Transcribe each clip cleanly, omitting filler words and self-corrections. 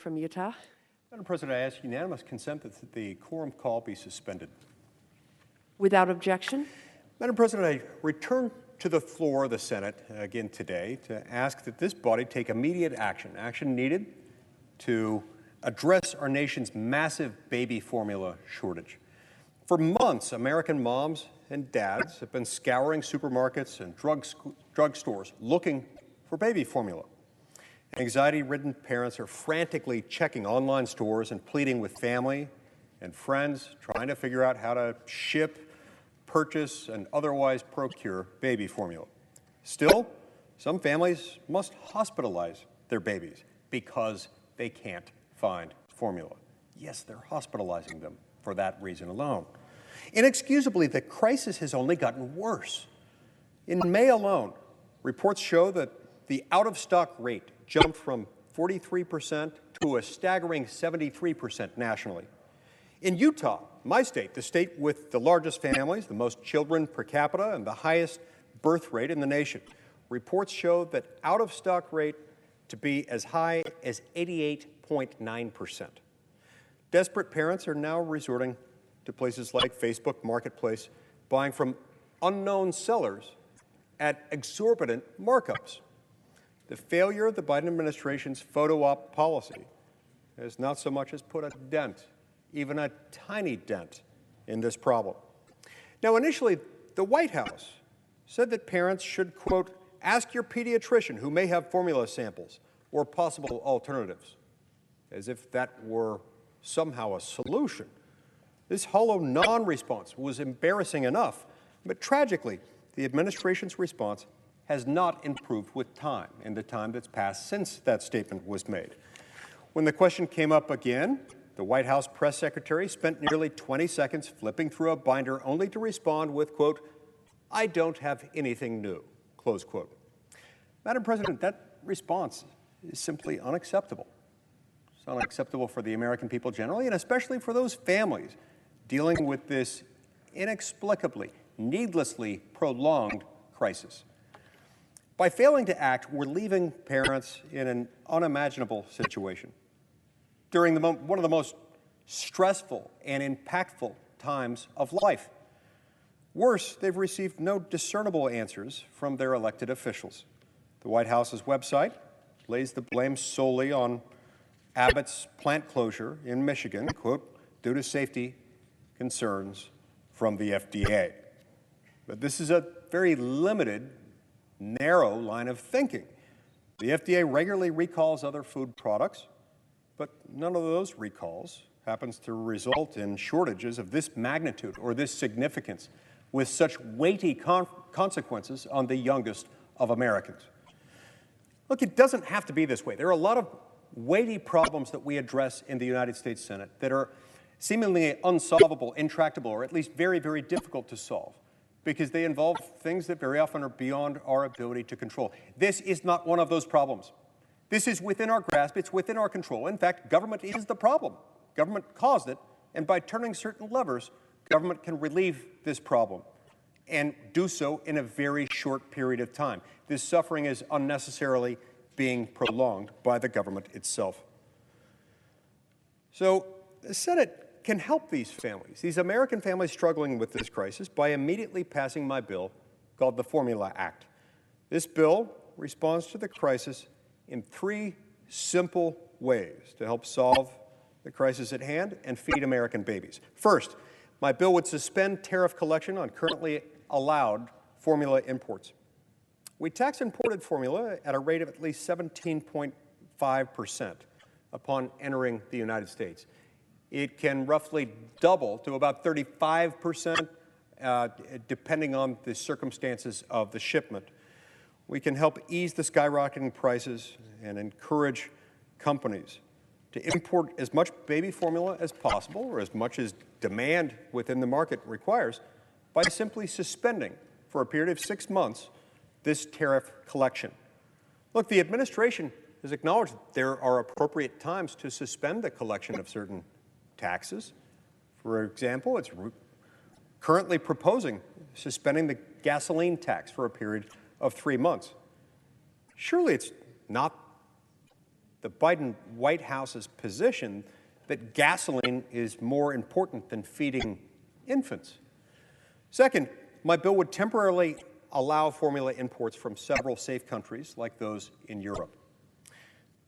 from Utah. Madam President, I ask unanimous consent that the quorum call be suspended. Without objection. Madam President, I return to the floor of the Senate again today to ask that this body take immediate action needed to address our nation's massive baby formula shortage. For months, American moms and dads have been scouring supermarkets and drugstores looking for baby formula. Anxiety-ridden parents are frantically checking online stores and pleading with family and friends, trying to figure out how to ship, purchase, and otherwise procure baby formula. Still, some families must hospitalize their babies because they can't find formula. Yes, they're hospitalizing them for that reason alone. Inexcusably, the crisis has only gotten worse. In May alone, reports show that the out-of-stock rate jumped from 43% to a staggering 73% nationally. In Utah, my state, the state with the largest families, the most children per capita, and the highest birth rate in the nation, reports show that out-of-stock rate to be as high as 88.9%. Desperate parents are now resorting to places like Facebook Marketplace, buying from unknown sellers at exorbitant markups. The failure of the Biden administration's photo op policy has not so much as put a dent, even a tiny dent, in this problem. Now, initially, the White House said that parents should, quote, ask your pediatrician who may have formula samples or possible alternatives, as if that were somehow a solution. This hollow non-response was embarrassing enough, but tragically, the administration's response has not improved with time, in the time that's passed since that statement was made. When the question came up again, the White House press secretary spent nearly 20 seconds flipping through a binder only to respond with, quote, I don't have anything new, close quote. Madam President, that response is simply unacceptable. It's unacceptable for the American people generally, and especially for those families dealing with this inexplicably, needlessly prolonged crisis. By failing to act, we're leaving parents in an unimaginable situation during one of the most stressful and impactful times of life. Worse, they've received no discernible answers from their elected officials. The White House's website lays the blame solely on Abbott's plant closure in Michigan, quote, due to safety concerns from the FDA. But this is a very limited, narrow line of thinking. The FDA regularly recalls other food products, but none of those recalls happens to result in shortages of this magnitude or this significance with such weighty consequences on the youngest of Americans. Look, it doesn't have to be this way. There are a lot of weighty problems that we address in the United States Senate that are seemingly unsolvable, intractable, or at least very, very difficult to solve, because they involve things that very often are beyond our ability to control. This is not one of those problems. This is within our grasp, it's within our control. In fact, government is the problem. Government caused it, and by turning certain levers, government can relieve this problem and do so in a very short period of time. This suffering is unnecessarily being prolonged by the government itself. So the Senate can help these families, these American families struggling with this crisis, by immediately passing my bill called the Formula Act. This bill responds to the crisis in three simple ways to help solve the crisis at hand and feed American babies. First, my bill would suspend tariff collection on currently allowed formula imports. We tax imported formula at a rate of at least 17.5% upon entering the United States. It can roughly double to about 35%, depending on the circumstances of the shipment. We can help ease the skyrocketing prices and encourage companies to import as much baby formula as possible, or as much as demand within the market requires, by simply suspending for a period of 6 months this tariff collection. Look, the administration has acknowledged that there are appropriate times to suspend the collection of certain taxes. For example, it's currently proposing suspending the gasoline tax for a period of 3 months. Surely it's not the Biden White House's position that gasoline is more important than feeding infants. Second, my bill would temporarily allow formula imports from several safe countries like those in Europe.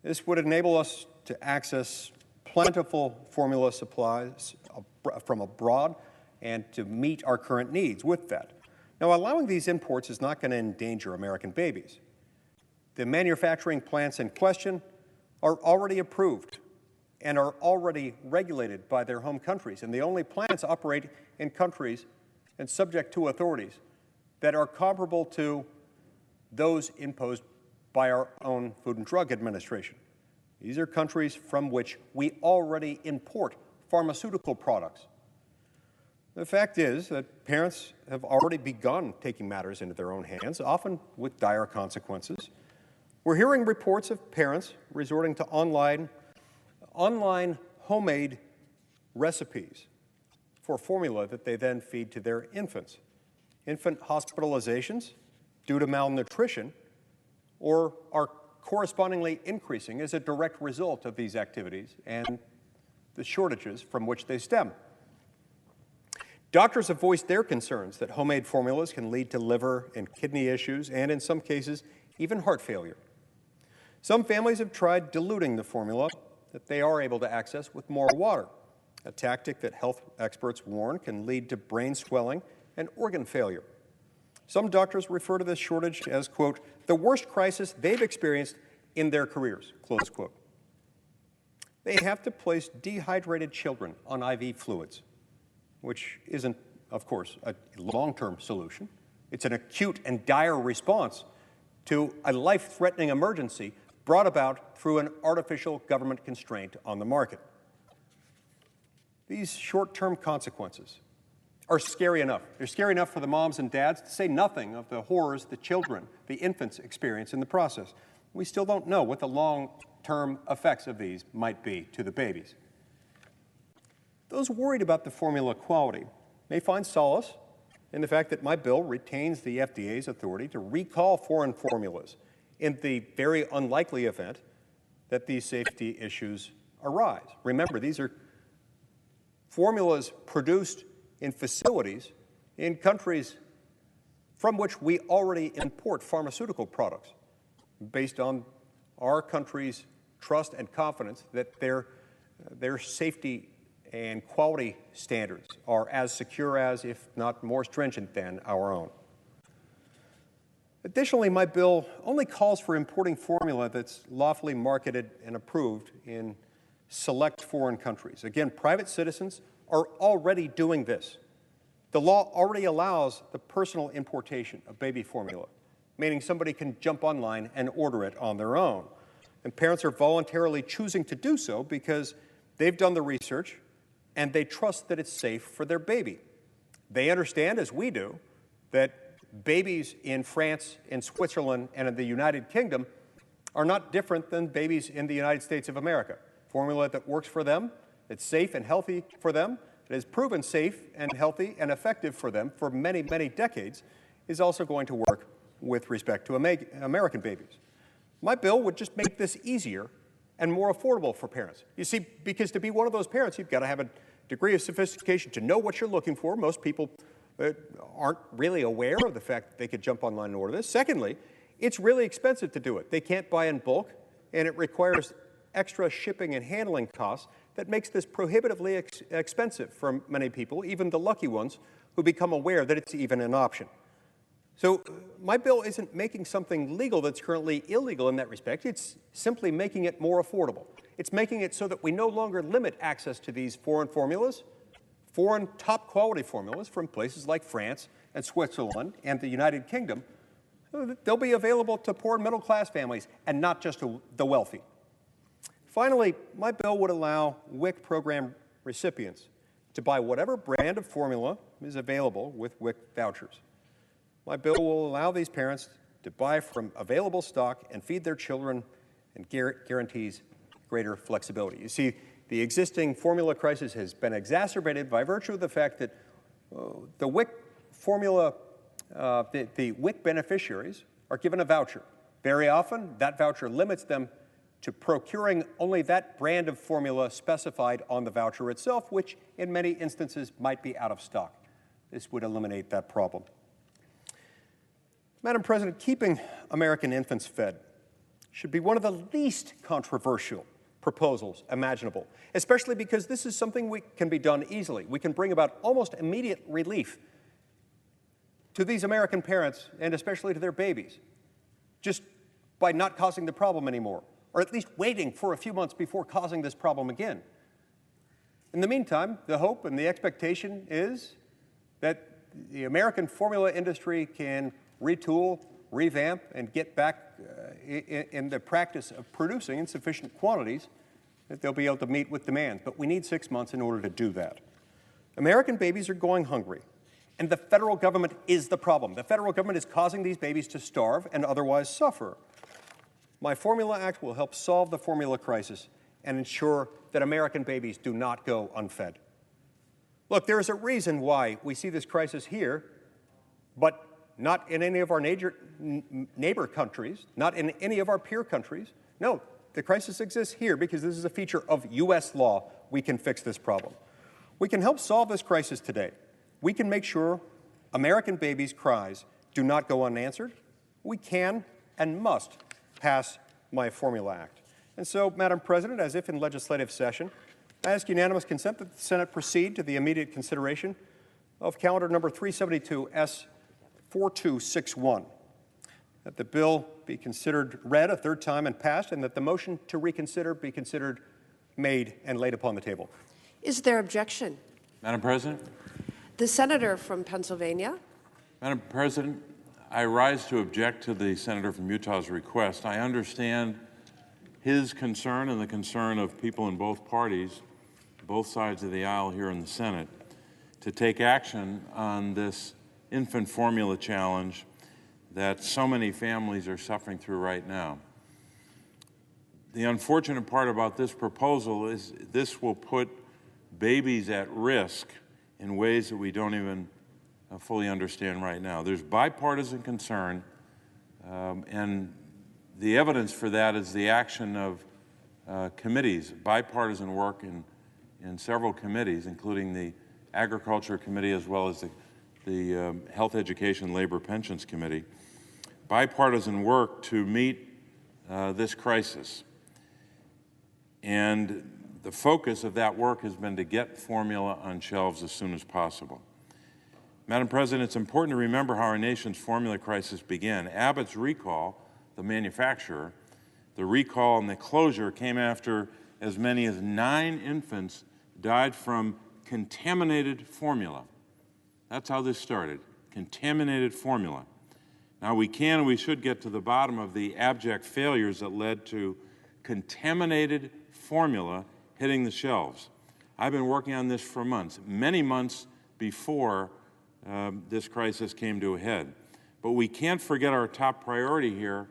This would enable us to access plentiful formula supplies from abroad and to meet our current needs with that. Now, allowing these imports is not going to endanger American babies. The manufacturing plants in question are already approved and are already regulated by their home countries, and the only plants operate in countries and subject to authorities that are comparable to those imposed by our own Food and Drug Administration. These are countries from which we already import pharmaceutical products. The fact is that parents have already begun taking matters into their own hands, often with dire consequences. We're hearing reports of parents resorting to online homemade recipes for formula that they then feed to their infants. Infant hospitalizations due to malnutrition or are correspondingly increasing as a direct result of these activities and the shortages from which they stem. Doctors have voiced their concerns that homemade formulas can lead to liver and kidney issues and, in some cases, even heart failure. Some families have tried diluting the formula that they are able to access with more water, a tactic that health experts warn can lead to brain swelling and organ failure. Some doctors refer to this shortage as, quote, the worst crisis they've experienced in their careers, close quote. They have to place dehydrated children on IV fluids, which isn't, of course, a long-term solution. It's an acute and dire response to a life-threatening emergency brought about through an artificial government constraint on the market. These short-term consequences are scary enough. They're scary enough for the moms and dads, to say nothing of the horrors the children, the infants, experience in the process. We still don't know what the long-term effects of these might be to the babies. Those worried about the formula quality may find solace in the fact that my bill retains the FDA's authority to recall foreign formulas in the very unlikely event that these safety issues arise. Remember, these are formulas produced in facilities in countries from which we already import pharmaceutical products based on our country's trust and confidence that their safety and quality standards are as secure as, if not more stringent than, our own. Additionally, my bill only calls for importing formula that's lawfully marketed and approved in select foreign countries. Again, private citizens are already doing this. The law already allows the personal importation of baby formula, meaning somebody can jump online and order it on their own. And parents are voluntarily choosing to do so because they've done the research and they trust that it's safe for their baby. They understand, as we do, that babies in France, in Switzerland, and in the United Kingdom are not different than babies in the United States of America. Formula that works for them, that's safe and healthy for them, that has proven safe and healthy and effective for them for many, many decades, is also going to work with respect to American babies. My bill would just make this easier and more affordable for parents. You see, because to be one of those parents, you've got to have a degree of sophistication to know what you're looking for. Most people aren't really aware of the fact that they could jump online and order this. Secondly, it's really expensive to do it. They can't buy in bulk, and it requires extra shipping and handling costs that makes this prohibitively expensive for many people, even the lucky ones who become aware that it's even an option. So my bill isn't making something legal that's currently illegal in that respect. It's simply making it more affordable. It's making it so that we no longer limit access to these foreign formulas, foreign top-quality formulas from places like France and Switzerland and the United Kingdom. They'll be available to poor and middle-class families and not just to the wealthy. Finally, my bill would allow WIC program recipients to buy whatever brand of formula is available with WIC vouchers. My bill will allow these parents to buy from available stock and feed their children and guarantees greater flexibility. You see, the existing formula crisis has been exacerbated by virtue of the fact that the WIC formula, the WIC beneficiaries are given a voucher. Very often, that voucher limits them to procuring only that brand of formula specified on the voucher itself, which in many instances might be out of stock. This would eliminate that problem. Madam President, keeping American infants fed should be one of the least controversial proposals imaginable, especially because this is something that can be done easily. We can bring about almost immediate relief to these American parents and especially to their babies, just by not causing the problem anymore, or at least waiting for a few months before causing this problem again. In the meantime, the hope and the expectation is that the American formula industry can retool, revamp, and get back in the practice of producing in sufficient quantities that they'll be able to meet with demand. But we need 6 months in order to do that. American babies are going hungry, and the federal government is the problem. The federal government is causing these babies to starve and otherwise suffer. My Formula Act will help solve the formula crisis and ensure that American babies do not go unfed. Look, there is a reason why we see this crisis here, but not in any of our neighbor countries, not in any of our peer countries. No, the crisis exists here because this is a feature of U.S. law. We can fix this problem. We can help solve this crisis today. We can make sure American babies' cries do not go unanswered. We can and must pass my Formula Act. And so, Madam President, as if in legislative session, I ask unanimous consent that the Senate proceed to the immediate consideration of calendar number 372 S4261, that the bill be considered read a third time and passed, and that the motion to reconsider be considered made and laid upon the table. Is there objection? Madam President? The senator from Pennsylvania. Madam President, I rise to object to the senator from Utah's request. I understand his concern and the concern of people in both parties, both sides of the aisle here in the Senate, to take action on this infant formula challenge that so many families are suffering through right now. The unfortunate part about this proposal is this will put babies at risk in ways that we don't even fully understand right now. There's bipartisan concern, and the evidence for that is the action of committees, bipartisan work in several committees, including the Agriculture Committee as well as the Health, Education, Labor, Pensions Committee. Bipartisan work to meet this crisis. And the focus of that work has been to get formula on shelves as soon as possible. Madam President, it's important to remember how our nation's formula crisis began. Abbott's recall, the manufacturer, the recall and the closure came after as many as 9 infants died from contaminated formula. That's how this started, contaminated formula. Now we can and we should get to the bottom of the abject failures that led to contaminated formula hitting the shelves. I've been working on this for months, many months before this crisis came to a head. But we can't forget our top priority here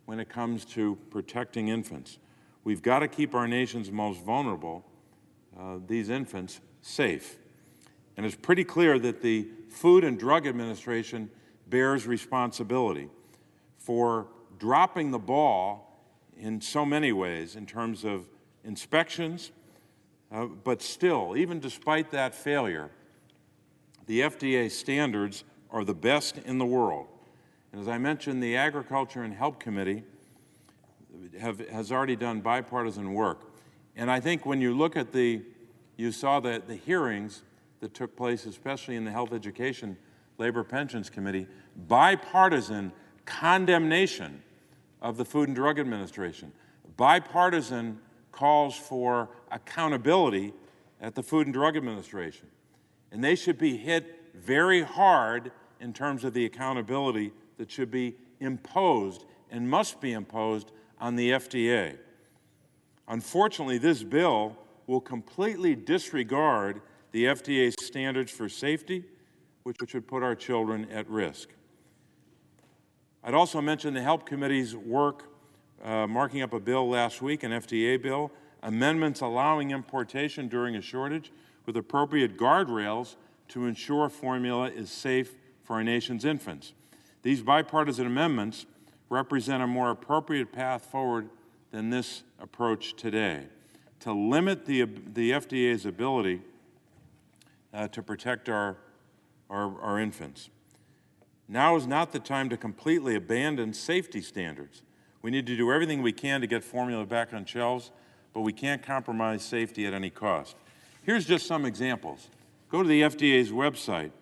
when it comes to protecting infants. We've got to keep our nation's most vulnerable, these infants, safe. And it's pretty clear that the Food and Drug Administration bears responsibility for dropping the ball in so many ways in terms of inspections, but still, even despite that failure, the FDA standards are the best in the world. And as I mentioned, the Agriculture and Health Committee has already done bipartisan work. And I think when you look at you saw the hearings that took place, especially in the Health, Education, Labor, Pensions Committee, bipartisan condemnation of the Food and Drug Administration, bipartisan calls for accountability at the Food and Drug Administration. And they should be hit very hard in terms of the accountability that should be imposed and must be imposed on the FDA. Unfortunately, this bill will completely disregard the FDA's standards for safety, which would put our children at risk. I'd also mention the Health Committee's work marking up a bill last week, an FDA bill, amendments allowing importation during a shortage with appropriate guardrails to ensure formula is safe for our nation's infants. These bipartisan amendments represent a more appropriate path forward than this approach today to limit the FDA's ability to protect our infants. Now is not the time to completely abandon safety standards. We need to do everything we can to get formula back on shelves, but we can't compromise safety at any cost. Here's just some examples. Go to the FDA's website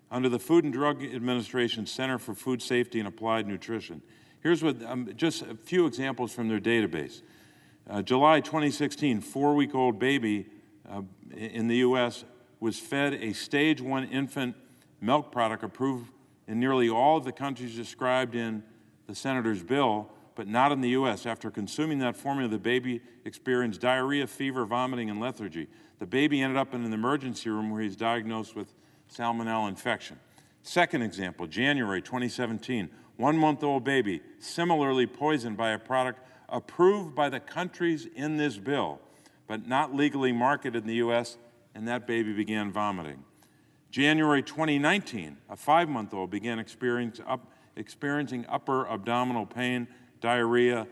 under the Food and Drug Administration Center for Food Safety and Applied Nutrition. Here's what, just a few examples from their database. July 2016, 4-week-old baby in the U.S. was fed a stage 1 infant milk product approved in nearly all of the countries described in the Senator's bill, but not in the U.S. After consuming that formula, the baby experienced diarrhea, fever, vomiting, and lethargy. The baby ended up in an emergency room where he's diagnosed with salmonella infection. Second example, January 2017, 1-month-old baby similarly poisoned by a product approved by the countries in this bill, but not legally marketed in the U.S., and that baby began vomiting. January 2019, a 5-month-old began experiencing upper abdominal pain, diarrhea,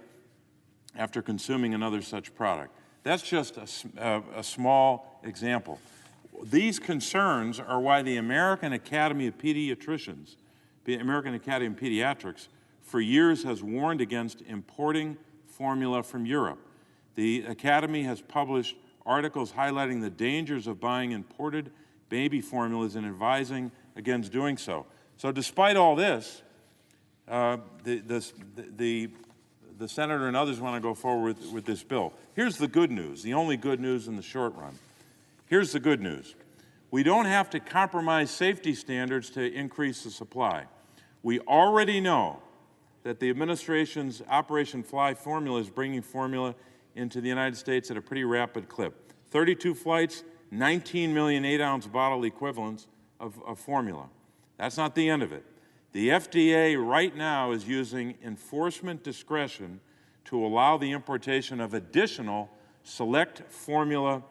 after consuming another such product. That's just a small example. These concerns are why the American Academy of Pediatricians, the American Academy of Pediatrics, for years has warned against importing formula from Europe. The Academy has published articles highlighting the dangers of buying imported baby formulas and advising against doing so. So despite all this, the Senator and others want to go forward with this bill. Here's the good news, the only good news in the short run. Here's the good news. We don't have to compromise safety standards to increase the supply. We already know that the administration's Operation Fly formula is bringing formula into the United States at a pretty rapid clip. 32 flights, 19 million 8-ounce bottle equivalents of formula. That's not the end of it. The FDA right now is using enforcement discretion to allow the importation of additional select formula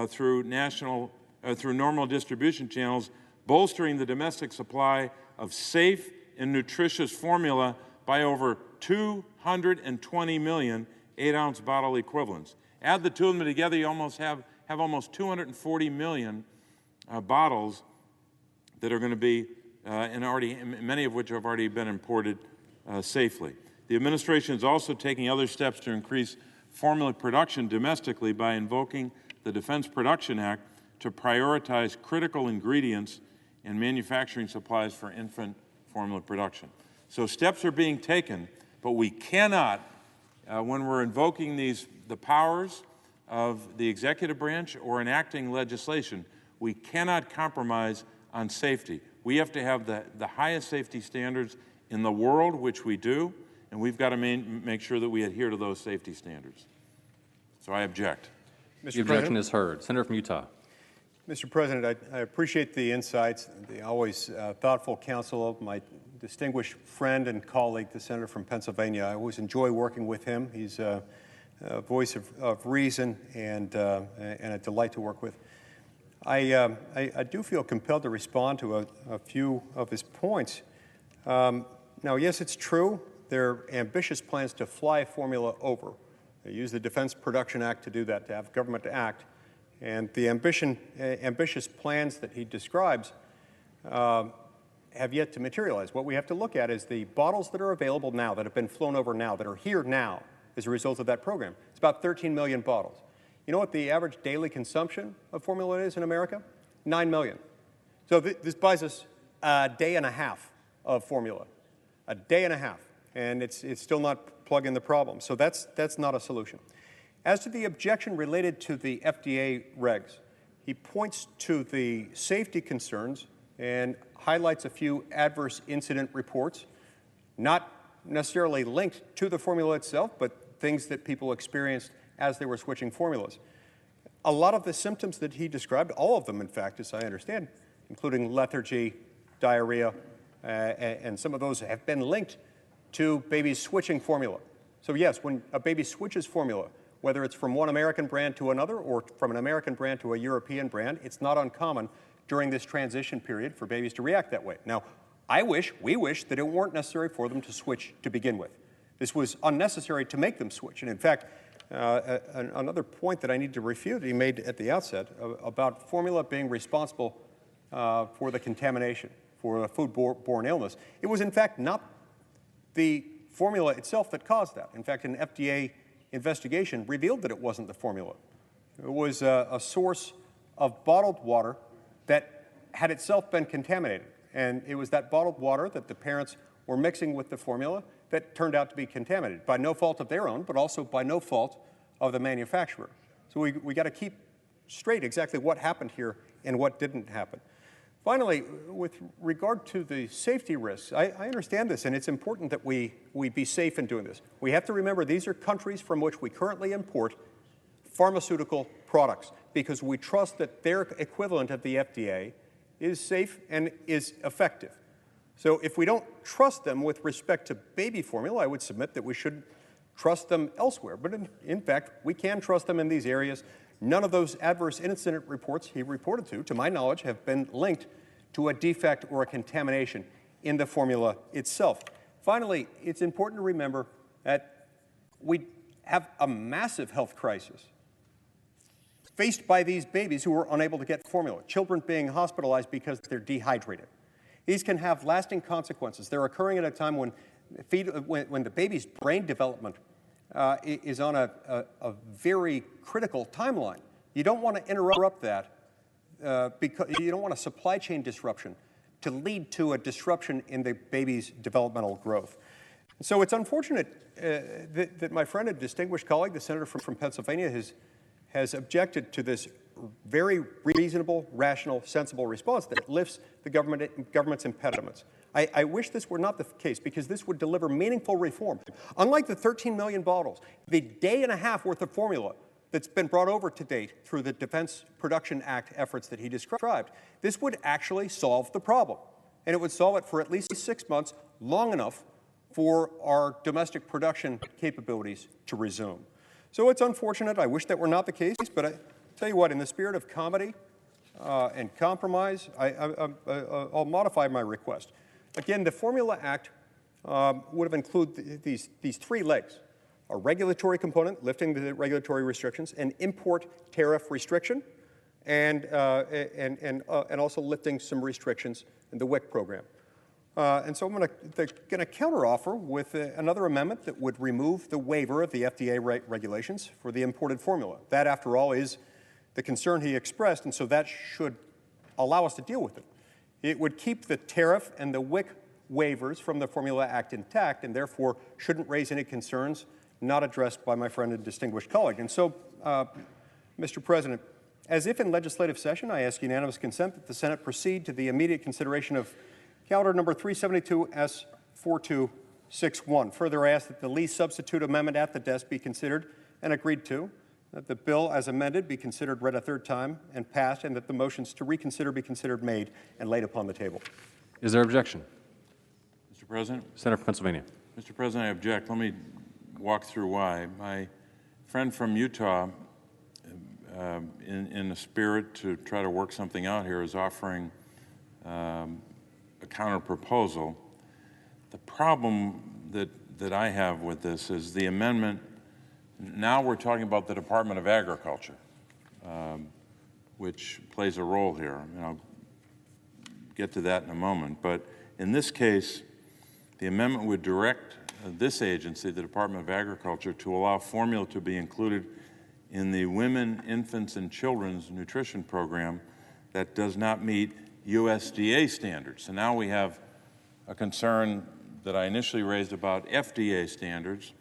through normal distribution channels, bolstering the domestic supply of safe and nutritious formula by over 220 million 8-ounce bottle equivalents. Add the two of them together, you almost have almost 240 million bottles that are going to be, many of which have already been imported safely. The administration is also taking other steps to increase formula production domestically by invoking the Defense Production Act to prioritize critical ingredients and manufacturing supplies for infant formula production. So steps are being taken, but we cannot, when we're invoking the powers of the executive branch or enacting legislation, we cannot compromise on safety. We have to have the highest safety standards in the world, which we do, and we've got to make sure that we adhere to those safety standards. So I object. The objection is heard. Senator from Utah. Mr. President, I appreciate the insights, the always thoughtful counsel of my distinguished friend and colleague, the senator from Pennsylvania. I always enjoy working with him. He's a voice of reason and a delight to work with. I do feel compelled to respond to a few of his points. Now, yes, it's true. There are ambitious plans to fly formula over. They use the Defense Production Act to do that, to have government to act. And the ambitious plans that he describes have yet to materialize. What we have to look at is the bottles that are available now, that have been flown over now, that are here now as a result of that program. It's about 13 million bottles. You know what the average daily consumption of formula is in America? 9 million. So this buys us a day and a half of formula. A day and a half. And it's still not plugging the problem. So that's not a solution. As to the objection related to the FDA regs, he points to the safety concerns and highlights a few adverse incident reports, not necessarily linked to the formula itself, but things that people experienced as they were switching formulas. A lot of the symptoms that he described, all of them, in fact, as I understand, including lethargy, diarrhea, and some of those have been linked to babies switching formula. So yes, when a baby switches formula, whether it's from one American brand to another or from an American brand to a European brand, it's not uncommon during this transition period for babies to react that way. Now, we wish that it weren't necessary for them to switch to begin with. This was unnecessary to make them switch. And in fact, another point that I need to refute he made at the outset about formula being responsible for the contamination, for a foodborne illness. It was in fact not the formula itself that caused that. In fact, an FDA investigation revealed that it wasn't the formula. It was a source of bottled water that had itself been contaminated. And it was that bottled water that the parents were mixing with the formula that turned out to be contaminated by no fault of their own, but also by no fault of the manufacturer. So we got to keep straight exactly what happened here and what didn't happen. Finally, with regard to the safety risks, I understand this, and it's important that we be safe in doing this. We have to remember these are countries from which we currently import pharmaceutical products because we trust that their equivalent of the FDA is safe and is effective. So if we don't trust them with respect to baby formula, I would submit that we should trust them elsewhere. But in fact, we can trust them in these areas. None of those adverse incident reports he reported to my knowledge, have been linked to a defect or a contamination in the formula itself. Finally, it's important to remember that we have a massive health crisis faced by these babies who are unable to get formula, children being hospitalized because they're dehydrated. These can have lasting consequences. They're occurring at a time when the baby's brain development is on a very critical timeline. You don't want to interrupt that because you don't want a supply chain disruption to lead to a disruption in the baby's developmental growth. So it's unfortunate that my friend and distinguished colleague, the senator from Pennsylvania, has objected to this very reasonable, rational, sensible response that lifts the government's impediments. I wish this were not the case because this would deliver meaningful reform. Unlike the 13 million bottles, the day and a half worth of formula that's been brought over to date through the Defense Production Act efforts that he described, this would actually solve the problem. And it would solve it for at least 6 months, long enough for our domestic production capabilities to resume. So it's unfortunate. I wish that were not the case, but I tell you what, in the spirit of comedy and compromise, I'll modify my request. Again, the Formula Act would have included these three legs: a regulatory component, lifting the regulatory restrictions, an import tariff restriction, and also lifting some restrictions in the WIC program. And so I'm going to counteroffer with another amendment that would remove the waiver of the FDA regulations for the imported formula. That, after all, is the concern he expressed, and so that should allow us to deal with it. It would keep the tariff and the WIC waivers from the Formula Act intact, and therefore shouldn't raise any concerns not addressed by my friend and distinguished colleague. And so, Mr. President, as if in legislative session, I ask unanimous consent that the Senate proceed to the immediate consideration of calendar number 372S4261. Further, I ask that the least substitute amendment at the desk be considered and agreed to, that the bill as amended be considered read a third time and passed, and that the motions to reconsider be considered made and laid upon the table. Is there objection? Mr. President? Senator from Pennsylvania. Mr. President, I object. Let me walk through why. My friend from Utah, in a spirit to try to work something out here, is offering a counter proposal. The problem that I have with this is the amendment. Now we're talking about the Department of Agriculture, which plays a role here. And I'll get to that in a moment. But in this case, the amendment would direct this agency, the Department of Agriculture, to allow formula to be included in the Women, Infants, and Children's Nutrition Program that does not meet USDA standards. So now we have a concern that I initially raised about FDA standards.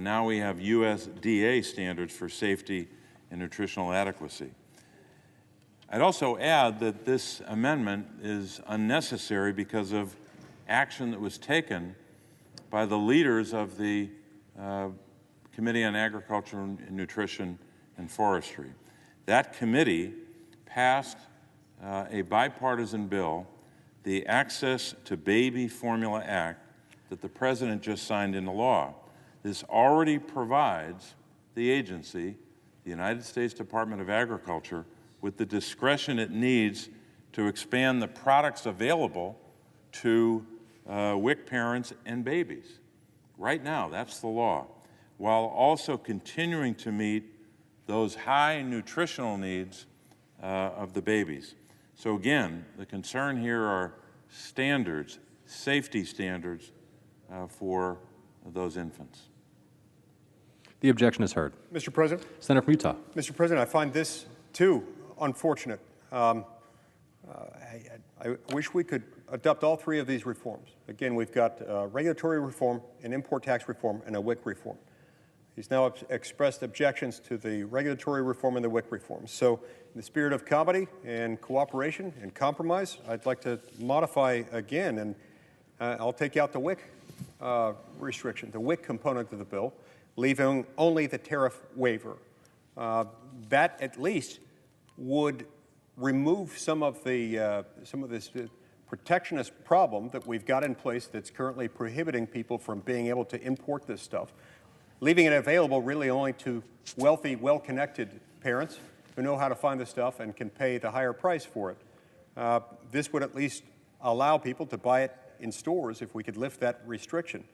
Now we have USDA standards for safety and nutritional adequacy. I'd also add that this amendment is unnecessary because of action that was taken by the leaders of the Committee on Agriculture and Nutrition and Forestry. That committee passed a bipartisan bill, the Access to Baby Formula Act, that the President just signed into law. This already provides the agency, the United States Department of Agriculture, with the discretion it needs to expand the products available to WIC parents and babies. Right now, that's the law, while also continuing to meet those high nutritional needs of the babies. So again, the concern here are standards, safety standards for those infants. The objection is heard. Mr. President? Senator from Utah. Mr. President, I find this, too, unfortunate. I wish we could adopt all three of these reforms. Again, we've got regulatory reform, an import tax reform, and a WIC reform. He's now expressed objections to the regulatory reform and the WIC reform. So in the spirit of comedy and cooperation and compromise, I'd like to modify again, and I'll take out the WIC restriction, the WIC component of the bill, leaving only the tariff waiver. That at least would remove some of this protectionist problem that we've got in place that's currently prohibiting people from being able to import this stuff, leaving it available really only to wealthy, well-connected parents who know how to find the stuff and can pay the higher price for it. This would at least allow people to buy it in stores if we could lift that restriction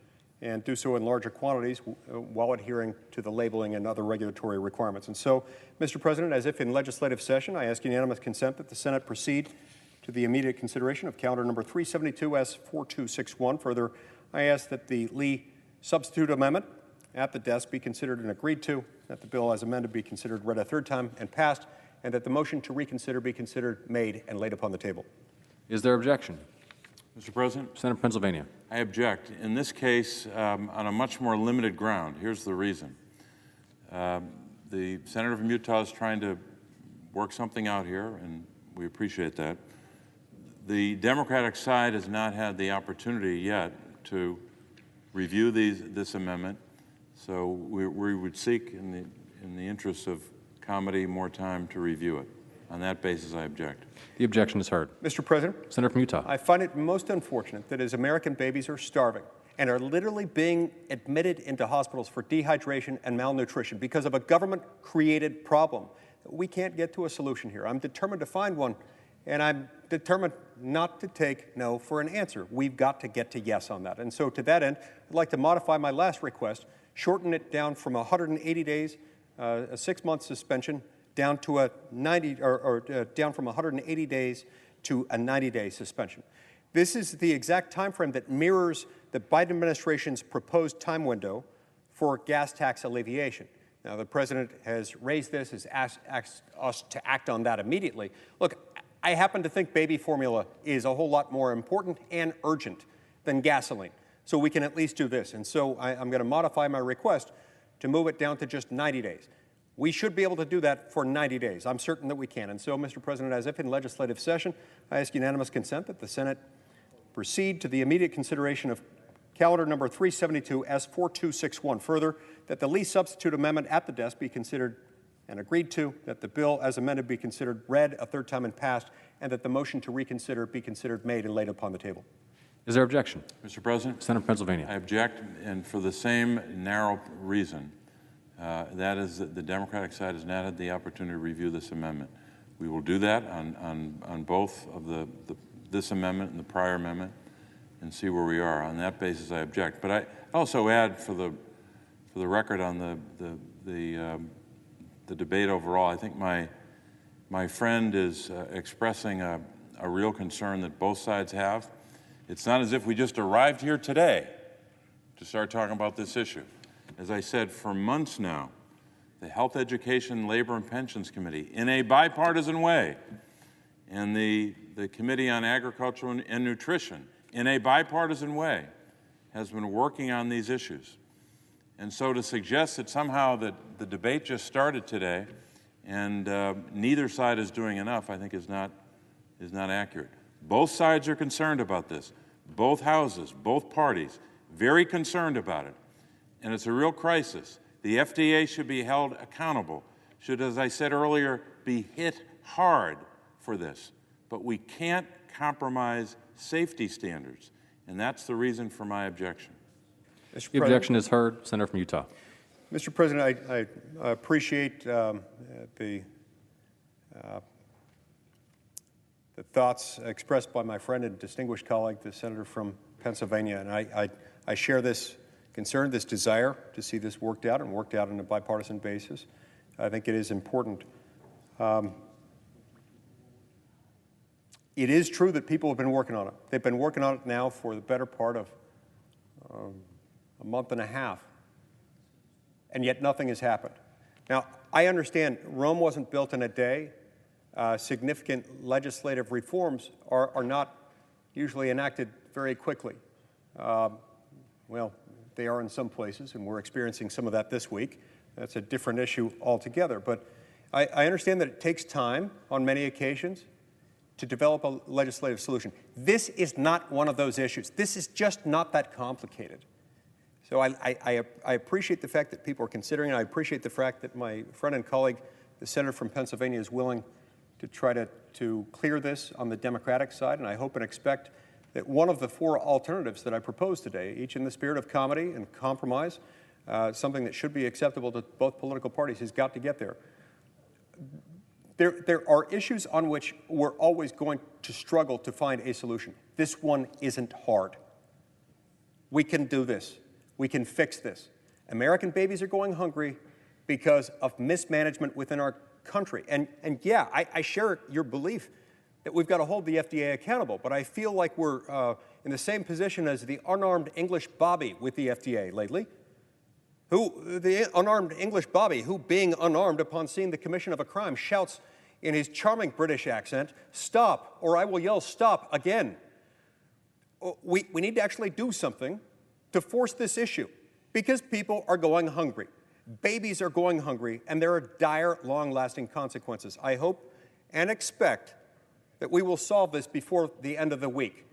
and do so in larger quantities while adhering to the labeling and other regulatory requirements. And so, Mr. President, as if in legislative session, I ask unanimous consent that the Senate proceed to the immediate consideration of calendar number 372 S4261. Further, I ask that the Lee substitute amendment at the desk be considered and agreed to, that the bill as amended be considered read a third time and passed, and that the motion to reconsider be considered made and laid upon the table. Is there objection? Mr. President? Senator from Pennsylvania. I object. In this case, on a much more limited ground. Here's the reason. The senator from Utah is trying to work something out here, and we appreciate that. The Democratic side has not had the opportunity yet to review this amendment, so we would seek, in the interest of comedy, more time to review it. On that basis, I object. The objection is heard. Mr. President? Senator from Utah. I find it most unfortunate that as American babies are starving and are literally being admitted into hospitals for dehydration and malnutrition because of a government-created problem, we can't get to a solution here. I'm determined to find one, and I'm determined not to take no for an answer. We've got to get to yes on that. And so to that end, I'd like to modify my last request, shorten it down from 180 days, a 6-month suspension, down to a 90, down from 180 days to a 90-day suspension. This is the exact time frame that mirrors the Biden administration's proposed time window for gas tax alleviation. Now, the president has raised this, has asked us to act on that immediately. Look, I happen to think baby formula is a whole lot more important and urgent than gasoline, so we can at least do this. And so I'm going to modify my request to move it down to just 90 days. We should be able to do that for 90 days. I'm certain that we can. And so, Mr. President, as if in legislative session, I ask unanimous consent that the Senate proceed to the immediate consideration of calendar number 372 S4261. Further, that the Lee substitute amendment at the desk be considered and agreed to, that the bill as amended be considered read a third time and passed, and that the motion to reconsider be considered made and laid upon the table. Is there objection? Mr. President? Senator from Pennsylvania. I object, and for the same narrow reason. That is that the Democratic side has not had the opportunity to review this amendment. We will do that on both of this amendment and the prior amendment and see where we are. On that basis, I object. But I also add, for the record, on the debate overall, I think my friend is expressing a real concern that both sides have. It's not as if we just arrived here today to start talking about this issue. As I said, for months now, the Health, Education, Labor, and Pensions Committee, in a bipartisan way, and the Committee on Agriculture and Nutrition, in a bipartisan way, has been working on these issues. And so to suggest that somehow that the debate just started today and neither side is doing enough, I think is not accurate. Both sides are concerned about this. Both houses, both parties, very concerned about it. And it's a real crisis. The FDA should be held accountable, should, as I said earlier, be hit hard for this. But we can't compromise safety standards, and that's the reason for my objection. The objection is heard. Senator from Utah. Mr. President, I appreciate the thoughts expressed by my friend and distinguished colleague, the senator from Pennsylvania, and I share this concern, this desire to see this worked out and worked out on a bipartisan basis. I think it is important. It is true that people have been working on it. They've been working on it now for the better part of a month and a half, and yet nothing has happened. Now, I understand Rome wasn't built in a day. Significant legislative reforms are not usually enacted very quickly. Well, they are in some places, and we're experiencing some of that this week. That's a different issue altogether. But I understand that it takes time on many occasions to develop a legislative solution. This is not one of those issues. This is just not that complicated. So I appreciate the fact that people are considering it. I appreciate the fact that my friend and colleague, the senator from Pennsylvania, is willing to try to clear this on the Democratic side, and I hope and expect that one of the four alternatives that I propose today, each in the spirit of comedy and compromise, something that should be acceptable to both political parties, has got to get there. There are issues on which we're always going to struggle to find a solution. This one isn't hard. We can do this. We can fix this. American babies are going hungry because of mismanagement within our country. And yeah, I share your belief that we've got to hold the FDA accountable, but I feel like we're in the same position as the unarmed English Bobby with the FDA lately. The unarmed English Bobby, who, being unarmed upon seeing the commission of a crime, shouts in his charming British accent, "Stop, or I will yell stop again." We need to actually do something to force this issue, because people are going hungry. Babies are going hungry, and there are dire, long-lasting consequences. I hope and expect that we will solve this before the end of the week.